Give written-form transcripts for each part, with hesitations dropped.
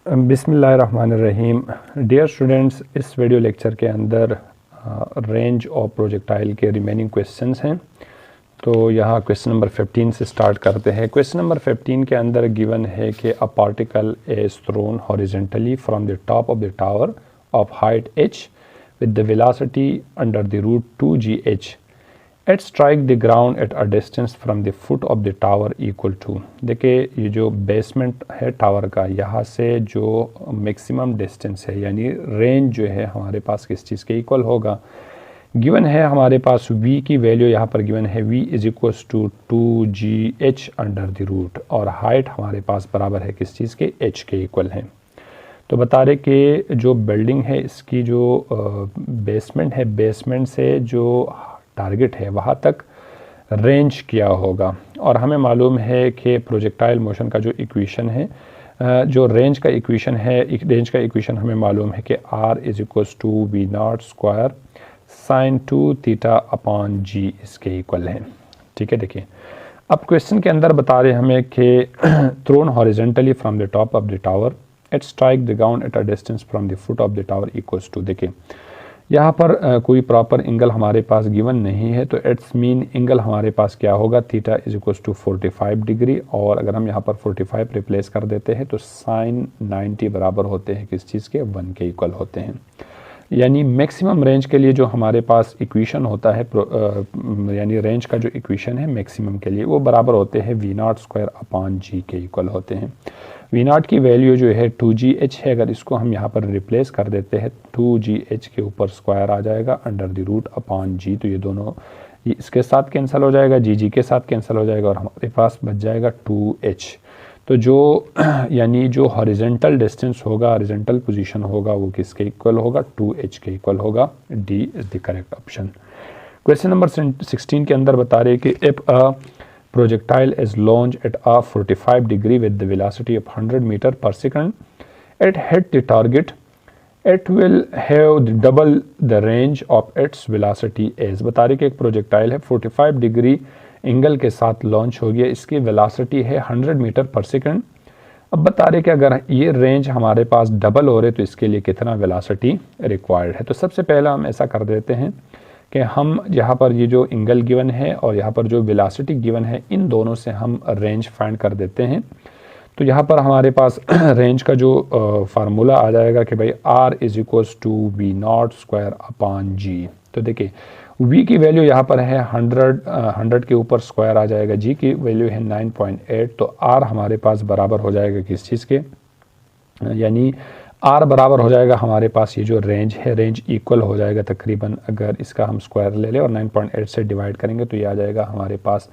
बिस्मिल्लाहिर्रहमानिर्रहीम। Dear students, इस video lecture के अंदर रेंज ऑफ प्रोजेक्टाइल के रिमेनिंग क्वेश्चंस हैं। तो यहाँ क्वेश्चन नंबर 15 से स्टार्ट करते हैं। क्वेश्चन नंबर 15 के अंदर गिवन है कि a particle is thrown horizontally from the top of the tower of height h with the velocity under the root 2gh at strike the ground at a distance from the foot of the tower equal to. देखिए, ये जो basement है tower का, यहाँ से जो maximum distance है यानी रेंज जो है हमारे पास किस चीज़ के इक्वल होगा। गिवन है हमारे पास v की वैल्यू यहाँ पर गिवन है v is equals to 2gh under the root, और हाइट हमारे पास बराबर है किस चीज़ के, h के इक्वल है। तो बता रहे कि जो बिल्डिंग है इसकी जो बेसमेंट है, बेसमेंट से जो टारगेट है वहाँ तक रेंज क्या होगा। और हमें मालूम है कि प्रोजेक्टाइल मोशन का जो इक्वेशन है, जो रेंज का इक्वेशन है, रेंज का इक्वेशन हमें मालूम है कि r is equals to we naught square sine 2 theta upon g इसके इक्वल है। ठीक है, देखिए अब क्वेश्चन के अंदर बता रहे हमें कि thrown horizontally from the top of the tower at strike the ground at a distance from the foot of the tower equals to. देखिए यहाँ पर कोई प्रॉपर एंगल हमारे पास गिवन नहीं है, तो इट्स मीन एंगल हमारे पास क्या होगा, theta is equals to 45 degree. और अगर हम यहाँ पर 45 रिप्लेस कर देते हैं तो साइन 90 बराबर होते हैं किस चीज़ के, 1 के इक्वल होते हैं। यानी मैक्सिमम रेंज के लिए जो हमारे पास इक्वेशन होता है, यानी रेंज का जो इक्वेशन है मैक्सिमम के लिए, वो बराबर होते हैं वी नॉट स्क्वायर अपॉन जी के इक्वल होते हैं। वी नॉट की वैल्यू जो है 2gh है, अगर इसको हम यहाँ पर रिप्लेस कर देते हैं 2gh के ऊपर स्क्वायर आ जाएगा under the root upon g. तो ये दोनों इसके साथ कैंसिल हो जाएगा, जी के साथ कैंसिल हो जाएगा और हमारे पास बच जाएगा 2h। तो जो यानी जो हॉरिजॉन्टल डिस्टेंस होगा, हॉरिजॉन्टल पोजीशन होगा, वो किसके इक्वल होगा, 2h के इक्वल होगा। D is the correct option. Question number 16 के अंदर बता रहे कि if a projectile is launched at a 45 degree with the velocity of 100 meter per second, it hit the target, it will have double the range of its velocity as। बता रही कि एक projectile है 45 डिग्री एंगल के साथ launch हो गया, इसकी वेलोसिटी है 100 मीटर पर सेकंड। अब बता रहे कि अगर ये रेंज हमारे पास डबल हो रहे तो इसके लिए कितना वेलोसिटी रिक्वायर्ड है। तो सबसे पहला हम ऐसा कर देते हैं कि हम यहाँ पर ये जो एंगल गिवन है और यहाँ पर जो वेलोसिटी गिवन है, इन दोनों से हम रेंज फाइंड कर देते हैं। तो यहाँ पर हमारे पास रेंज का जो फार्मूला आ जाएगा कि भाई r is equals to we naught square upon g. तो देखिए v की वैल्यू यहाँ पर है 100 के ऊपर स्क्वायर आ जाएगा, g की वैल्यू है 9.8। तो r हमारे पास बराबर हो जाएगा किस चीज़ के, यानी r बराबर हो जाएगा हमारे पास ये जो रेंज है, रेंज इक्वल हो जाएगा तकरीबन, अगर इसका हम स्क्वायर ले लें और 9.8 से डिवाइड करेंगे तो ये आ जाएगा हमारे पास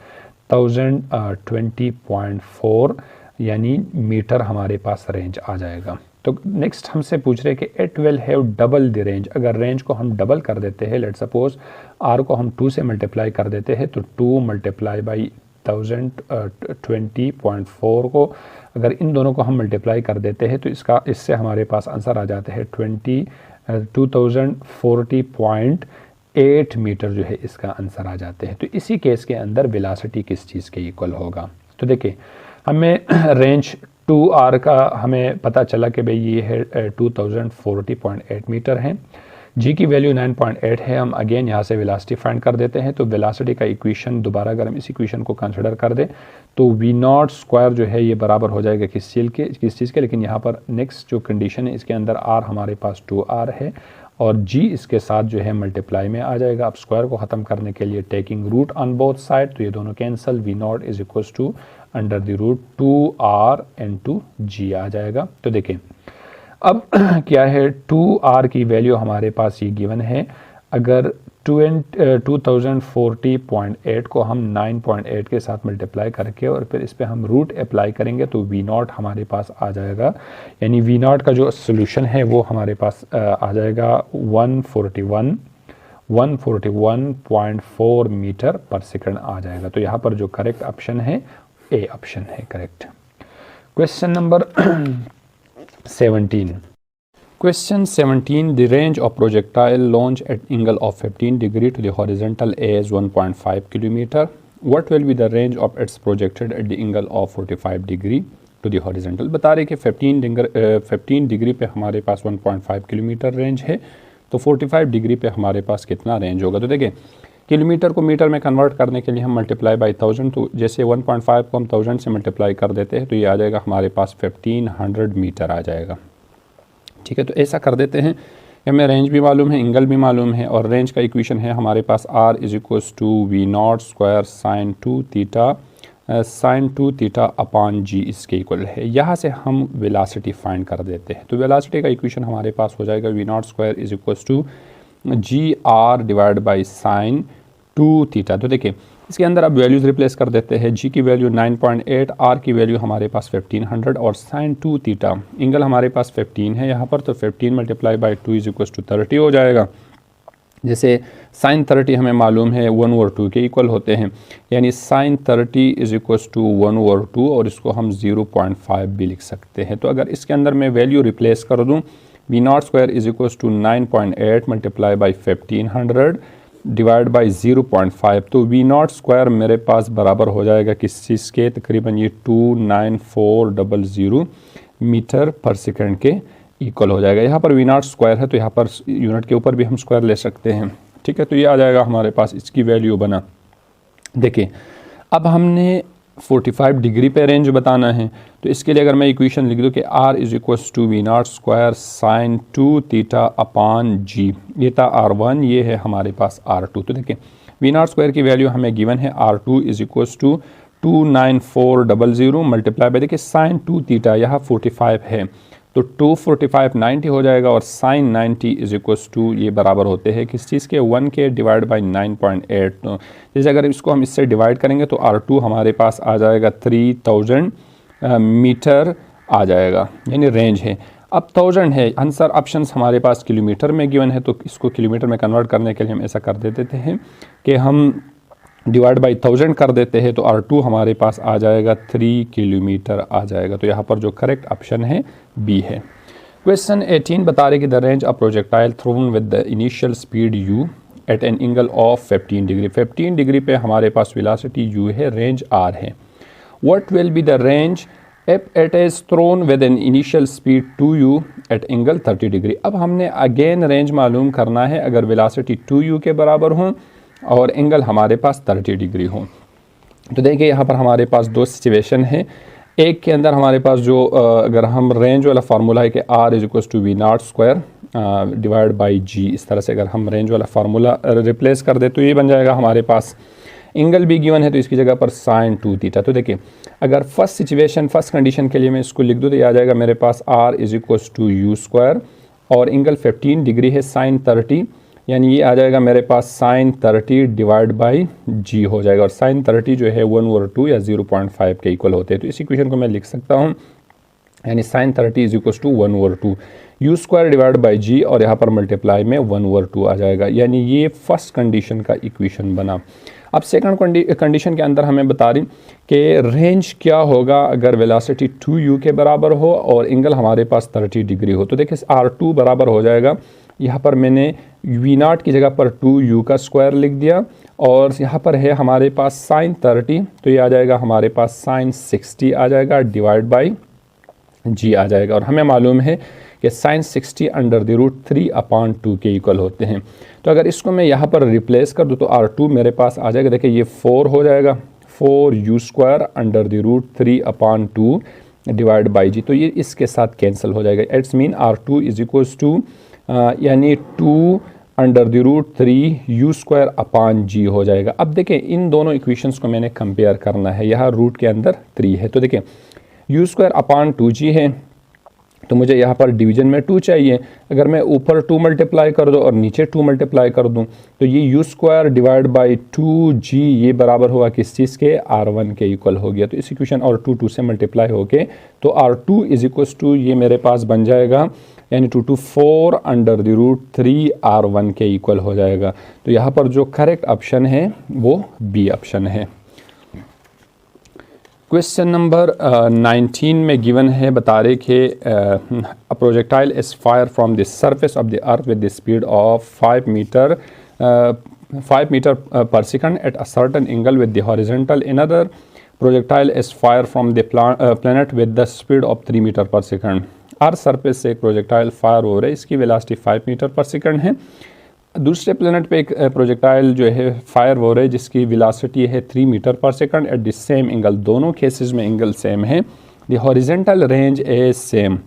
1020.4 यानी मीटर हमारे पास रेंज आ जाएगा। तो नेक्स्ट हमसे पूछ रहे हैं कि it will have double the range. अगर रेंज को हम डबल कर देते हैं, लेट सपोज r को हम 2 से मल्टीप्लाई कर देते हैं, तो 2 मल्टीप्लाई बाई 1020.4 को अगर इन दोनों को हम मल्टीप्लाई कर देते हैं तो इससे हमारे पास आंसर आ जाते हैं 2040.8 मीटर जो है इसका आंसर आ जाते हैं। तो इसी केस के अंदर वेलोसिटी किस चीज़ के इक्वल होगा। तो देखिए हमें रेंज 2r का हमें पता चला कि भाई ये है 2040.8 मीटर है, g की वैल्यू 9.8 है। हम अगेन यहाँ से वेलोसिटी फाइंड कर देते हैं। तो वेलोसिटी का इक्वेशन दोबारा अगर हम इस इक्वेशन को कंसिडर कर दें तो वी नॉट स्क्वायर जो है ये बराबर हो जाएगा किस चीज़ के, लेकिन यहाँ पर नेक्स्ट जो कंडीशन है इसके अंदर r हमारे पास 2r है और g इसके साथ जो है मल्टीप्लाई में आ जाएगा। अब स्क्वायर को ख़त्म करने के लिए taking root on both side, तो ये दोनों cancel, V naught is equals to under the root 2r into g आ जाएगा। तो देखें अब क्या है, 2r की वैल्यू हमारे पास ये गिवन है। अगर 2040.8 को हम 9.8 के साथ मल्टीप्लाई करके और फिर इस पे हम रूट अप्लाई करेंगे तो वी नॉट हमारे पास आ जाएगा, यानी वी नॉट का जो सोल्यूशन है वो हमारे पास आ जाएगा 141.4 मीटर पर सेकंड आ जाएगा। तो यहाँ पर जो करेक्ट ऑप्शन है ए ऑप्शन है correct. Question number 17. Question 17. The range of projectile launch at angle of 15 degree to the horizontal is 1.5 kilometer. What will be the range of its projected at the angle of 45 degree to the horizontal. बता रहे कि 15 degree पे हमारे पास 1.5 kilometre range है, तो 45 degree पे हमारे पास कितना रेंज होगा। तो देखिए किलोमीटर को मीटर में कन्वर्ट करने के लिए हम मल्टीप्लाई बाई 1000, तो जैसे 1.5 को हम 1000 से मल्टीप्लाई कर देते हैं तो ये आ जाएगा हमारे पास 1500 मीटर आ जाएगा। ठीक है, तो ऐसा कर देते हैं कि हमें रेंज भी मालूम है, एंगल भी मालूम है, और रेंज का इक्वेशन है हमारे पास r is equals to v0 square sine 2 theta upon g इसके इक्वल है। यहाँ से हम वेलोसिटी फाइंड कर देते हैं, तो वेलोसिटी का इक्वेशन हमारे पास हो जाएगा v0 square is equals to gr divide by sine 2 theta. तो देखिए इसके अंदर अब वैल्यूज़ रिप्लेस कर देते हैं। g की वैल्यू 9.8, r की वैल्यू हमारे पास 1500 और साइन 2 थीटा एंगल हमारे पास 15 है यहाँ पर, तो 15 multiply by 2 is equals to 30 हो जाएगा। जैसे साइन 30 हमें मालूम है 1/2 के इक्वल होते हैं, यानी साइन 30 इज इक्वल्स टू 1/2, और इसको हम 0.5 भी लिख सकते हैं। तो अगर इसके अंदर मैं वैल्यू रिप्लेस कर दूँ, v0 square is equals to 9.8 multiply by 1500 divide by 0.5, तो v0 स्क्वायर मेरे पास बराबर हो जाएगा किस चीज़ के, तकरीबन ये 29400 मीटर पर सेकंड के इक्वल हो जाएगा। यहाँ पर v0 स्क्वायर है तो यहाँ पर यूनिट के ऊपर भी हम स्क्वायर ले सकते हैं। ठीक है, तो ये आ जाएगा हमारे पास, इसकी वैल्यू बना। देखिए अब हमने 45 डिग्री पे रेंज बताना है, तो इसके लिए अगर मैं इक्वेशन लिख दूँ कि r is equals to v0 square sine 2 theta upon g, ये था r1, ये है हमारे पास r2। तो देखिए v0 स्क्वायर की वैल्यू हमें गिवन है r2 is equals to 29400 multiply by, देखिए साइन 2 थीटा यहाँ 45 है, तो 245 90 हो जाएगा, और साइन 90 इज इक्वल्स टू ये बराबर होते हैं किस चीज़ के, 1 के डिवाइड बाई 9.8। तो जैसे अगर इसको हम इससे डिवाइड करेंगे तो R2 हमारे पास आ जाएगा 3000 मीटर आ जाएगा, यानी रेंज है। अब 1000 है, आंसर ऑप्शंस हमारे पास किलोमीटर में गिवन है, तो इसको किलोमीटर में कन्वर्ट करने के लिए हम ऐसा कर देते हैं कि हम डिवाइड बाई 1000 कर देते हैं, तो R2 हमारे पास आ जाएगा 3 किलोमीटर आ जाएगा। तो यहाँ पर जो करेक्ट ऑप्शन है B है। क्वेश्चन 18 बता रहे कि the range of projectile thrown with the initial speed u at an angle of 15 degree. 15 degree पे हमारे पास वेलोसिटी u है, रेंज r है। What will be the range if it is thrown with an initial speed 2u at angle 30 degree. अब हमने again range मालूम करना है अगर वेलोसिटी 2u के बराबर हो और एंगल हमारे पास 30 डिग्री हो। तो देखिए यहाँ पर हमारे पास दो सिचुएशन है। एक के अंदर हमारे पास जो अगर हम रेंज वाला फार्मूला है कि r is equals to v0 square divide by g, इस तरह से अगर हम रेंज वाला फार्मूला रिप्लेस कर दे तो ये बन जाएगा हमारे पास। एंगल भी गिवन है तो इसकी जगह पर साइन 2 थीटा। तो देखिए अगर फर्स्ट सिचुएशन फर्स्ट कंडीशन के लिए मैं इसको लिख दूँ तो ये आ जाएगा मेरे पास r is equals to u square, और एंगल 15 डिग्री है साइन 30, यानी ये आ जाएगा मेरे पास साइन 30 डिवाइड बाई g हो जाएगा, और साइन 30 जो है 1/2 या 0.5 के इक्वल होते हैं। तो इस इक्वेशन को मैं लिख सकता हूँ, यानी sine 30 is equals to 1/2 u square divide by g, और यहाँ पर मल्टीप्लाई में 1/2 आ जाएगा, यानी ये फर्स्ट कंडीशन का इक्वेशन बना। अब सेकंड कंडीशन के अंदर हमें बता रही कि रेंज क्या होगा अगर वेलोसिटी 2u के बराबर हो और एंगल हमारे पास 30 डिग्री हो। तो देखिए r2 बराबर हो जाएगा, यहाँ पर मैंने v0 की जगह पर 2u का स्क्वायर लिख दिया, और यहाँ पर है हमारे पास साइन 30, तो ये आ जाएगा हमारे पास साइन 60 आ जाएगा डिवाइड बाई g आ जाएगा, और हमें मालूम है कि साइन 60 अंडर द रूट 3/2 के इक्वल होते हैं। तो अगर इसको मैं यहाँ पर रिप्लेस कर दूँ तो r2 मेरे पास आ जाएगा, देखिए ये 4 हो जाएगा, 4u square under the root 3/2 divide by g, तो ये इसके साथ कैंसिल हो जाएगा। It's mean r2 is equals to यानी 2 under the root 3u square upon g हो जाएगा। अब देखें इन दोनों इक्वेशंस को मैंने कंपेयर करना है, यहाँ रूट के अंदर 3 है, तो देखें u स्क्वायर अपॉन 2g है, तो मुझे यहाँ पर डिवीजन में 2 चाहिए। अगर मैं ऊपर 2 मल्टीप्लाई कर दूँ और नीचे 2 मल्टीप्लाई कर दूँ तो ये u square divide by 2g ये बराबर हुआ किस चीज़ के, r1 के इक्वल हो गया। तो इस इक्वेशन और 2 से मल्टीप्लाई होके तो r2 इज इक्वल्स टू ये मेरे पास बन जाएगा, यानी 2 to 4 under the root 3 r1 के इक्वल हो जाएगा। तो यहाँ पर जो करेक्ट ऑप्शन है वो बी ऑप्शन है। क्वेश्चन नंबर 19 में गिवन है, बता रहे कि a projectile is fire from the surface of the earth with the speed of 5 metre per second at a certain angle with the horizontal. Another projectile is fire from the planet with the speed of 3 metre per second. Earth surface से एक projectile fire हो रहा है, इसकी velocity 5 metre per second है। दूसरे planet पे एक प्रोजेक्टाइल जो है फायर हो रहा है जिसकी वेलोसिटी है 3 metre per second at the same angle. दोनों केसेस में एंगल सेम है। The horizontal range is same,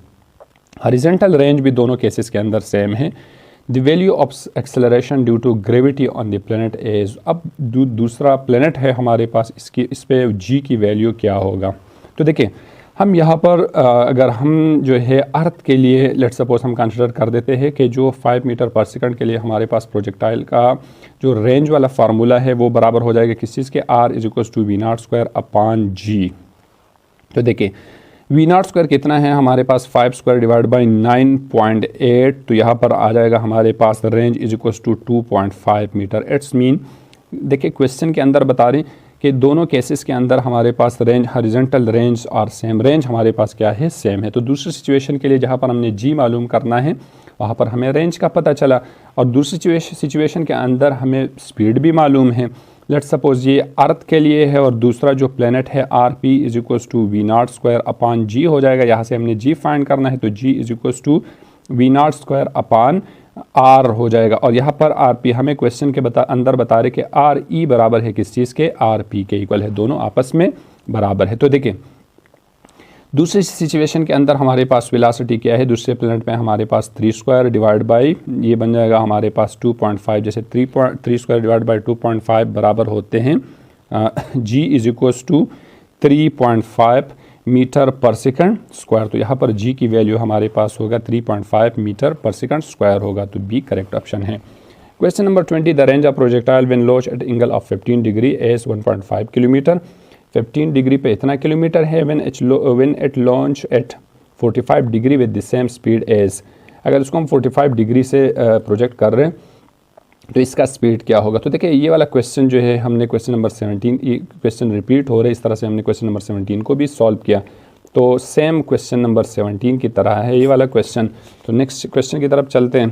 horizontal range भी दोनों केसेस के अंदर सेम है। The value of acceleration due to gravity on the planet is, अब दूसरा प्लैनेट है हमारे पास, इस पे जी की वैल्यू क्या होगा। तो देखिए हम यहाँ पर अगर हम जो है अर्थ के लिए लेट्स सपोज हम कंसिडर कर देते हैं कि जो 5 मीटर पर सेकंड के लिए हमारे पास प्रोजेक्टाइल का जो रेंज वाला फार्मूला है वो बराबर हो जाएगा किस चीज़ के, R = V0² अपॉन G। तो देखिए V0² कितना है हमारे पास, 5² / 9.8, तो यहाँ पर आ जाएगा हमारे पास रेंज = 2.5 मीटर। इट्स मीन देखिए क्वेश्चन के अंदर बता रहे हैं कि दोनों केसेस के अंदर हमारे पास रेंज, हॉरिजॉन्टल रेंज और सेम रेंज हमारे पास क्या है, सेम है। तो दूसरी सिचुएशन के लिए जहाँ पर हमने जी मालूम करना है वहाँ पर हमें रेंज का पता चला, और दूसरी सिचुएशन के अंदर हमें स्पीड भी मालूम है। लेट्स सपोज ये अर्थ के लिए है और दूसरा जो प्लैनेट है RP = V0² अपॉन G हो जाएगा। यहाँ से हमने G फाइंड करना है तो G = V0² अपॉन R हो जाएगा। और यहाँ पर RP हमें क्वेश्चन के अंदर बता रहे कि RE बराबर है किस चीज़ के, RP के इक्वल है, दोनों आपस में बराबर है। तो देखिए दूसरी सिचुएशन के अंदर हमारे पास वेलोसिटी क्या है, दूसरे प्लैनेट पे हमारे पास 3² डिवाइड बाई ये बन जाएगा हमारे पास 2.5, जैसे 3² डिवाइड बाई 2.5 बराबर होते हैं G = 3.5 metre per second square. तो यहाँ पर G की वैल्यू हमारे पास होगा 3.5 मीटर पर सेकंड स्क्वायर होगा, तो B करेक्ट ऑप्शन है। Question number 20, the range of projectile when launched at angle of 15 degree is 1.5 kilometre. 15 degree पे इतना किलोमीटर है। When it launch at 45 degree with the same speed is, अगर इसको हम 45 degree से प्रोजेक्ट कर रहे हैं तो इसका स्पीड क्या होगा। तो देखिए ये वाला क्वेश्चन जो है हमने क्वेश्चन नंबर 17, ये क्वेश्चन रिपीट हो रहा है, इस तरह से हमने क्वेश्चन नंबर 17 को भी सॉल्व किया। तो सेम क्वेश्चन नंबर 17 की तरह है ये वाला क्वेश्चन। तो नेक्स्ट क्वेश्चन की तरफ चलते हैं।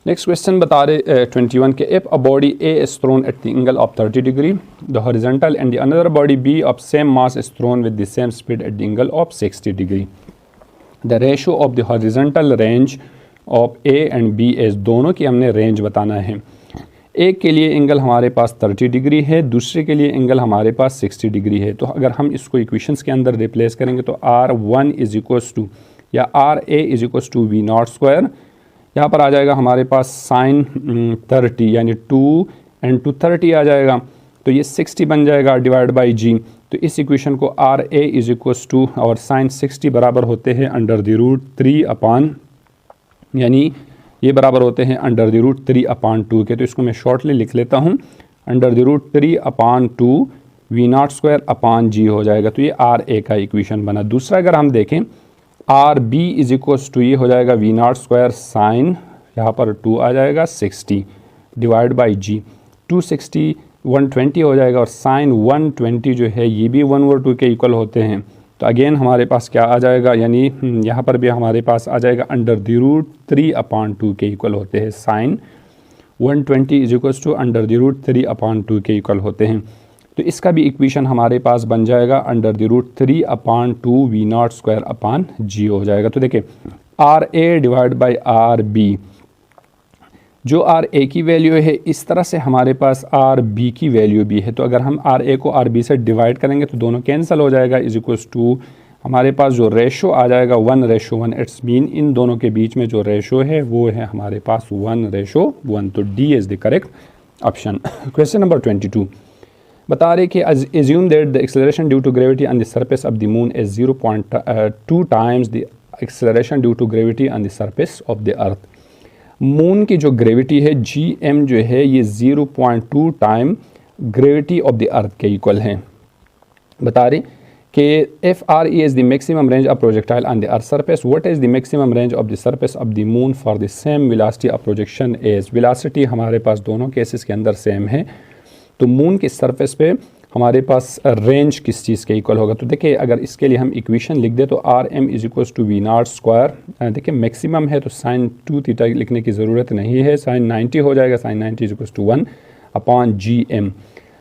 नेक्स्ट क्वेश्चन बता रहे 21 के, if a body A is thrown at the angle of 30 degree, the horizontal and the another body B of same mass is thrown with the same speed at the angle of 60 degree. The ratio of the horizontal range of A and B is, दोनों की हमने range बताना है। एक के लिए angle हमारे पास 30 degree है, दूसरे के लिए एंगल हमारे पास 60 डिग्री है। तो अगर हम इसको इक्वेशंस के अंदर रिप्लेस करेंगे तो R1 = या RA = V0², यहाँ पर आ जाएगा हमारे पास साइन 30 यानी 2 and 2 30 आ जाएगा, तो ये 60 बन जाएगा डिवाइड बाई G। तो इस इक्वेशन को RA = और साइन 60 बराबर होते हैं √3 अपॉन, यानी ये बराबर होते हैं √3/2 के। तो इसको मैं शॉर्टली लिख लेता हूँ, √3/2 V0² अपॉन G हो जाएगा। तो ये RA का इक्वेशन बना। दूसरा अगर हम देखें RB = ये हो जाएगा V0² साइन, यहाँ पर 2 आ जाएगा 60 डिवाइड बाई G, 260 120 हो जाएगा, और साइन 120 जो है ये भी 1/2 के इक्वल होते हैं। तो अगेन हमारे पास क्या आ जाएगा, यानी यहाँ पर भी हमारे पास आ जाएगा √3/2 के इक्वल होते हैं। साइन 120 = √3/2 के इक्वल होते हैं। तो इसका भी इक्वेशन हमारे पास बन जाएगा √3/2 V0² अपॉन G हो जाएगा। तो देखिए RA डिवाइड बाई RB, जो RA की वैल्यू है इस तरह से हमारे पास RB की वैल्यू भी है। तो अगर हम RA को RB से डिवाइड करेंगे तो दोनों कैंसिल हो जाएगा, = हमारे पास जो रेशो आ जाएगा 1:1। इट्स मीन इन दोनों के बीच में जो रेशो है वो है हमारे पास 1:1। तो D is the correct option. Question number 22 बता रहे कि assume that the acceleration due to gravity on the surface of the moon is 0.2 times the acceleration due to gravity on the surface of the earth। Moon की जो gravity है Gm जो है ये 0.2 time gravity of the अर्थ के equal है। बता रहे कि if RE is the maximum range of projectile on the earth surface, what is the maximum range of the surface of the moon for the same velocity of projection is। Velocity हमारे पास दोनों cases के अंदर same है, तो moon के surface पे हमारे पास range किस चीज़ के इक्वल होगा। तो देखिए अगर इसके लिए हम इक्वेशन लिख दें तो RM = V0², देखिए मैक्सिमम है तो साइन 2θ लिखने की ज़रूरत नहीं है, साइन 90 हो जाएगा, साइन 90 = 1 अपॉन Gm।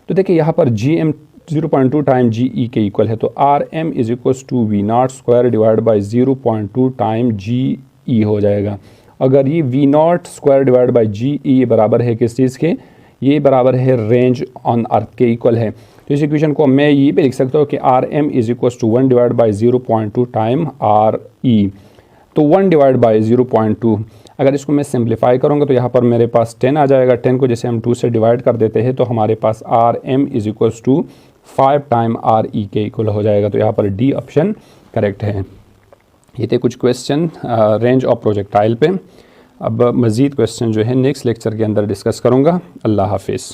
तो देखिए यहाँ पर Gm 0.2 टाइम जी ई के इक्वल है, तो R M is equals to we naught square divide by 0.2 time g e हो जाएगा। अगर ये v naught square divide by g e बराबर है किस चीज़ के, ये बराबर है रेंज ऑन अर्थ के इक्वल है। तो इस इक्वेशन को मैं ये पे लिख सकता हूँ कि R M is equals to 1 divide by 0.2 time R E. तो 1 डिवाइड बाई 0.2, अगर इसको मैं सिंप्लीफाई करूँगा तो यहाँ पर मेरे पास 10 आ जाएगा। 10 को जैसे हम 2 से डिवाइड कर देते हैं तो हमारे पास R M is equals to 5 time R E के इक्वल हो जाएगा। तो यहाँ पर डी ऑप्शन करेक्ट है। ये थे कुछ क्वेश्चन रेंज ऑफ प्रोजेक्टाइल पे। अब मज़ीद क्वेश्चन जो है नेक्स्ट लेक्चर के अंदर डिस्कस करूँगा। अल्लाह हाफिज़।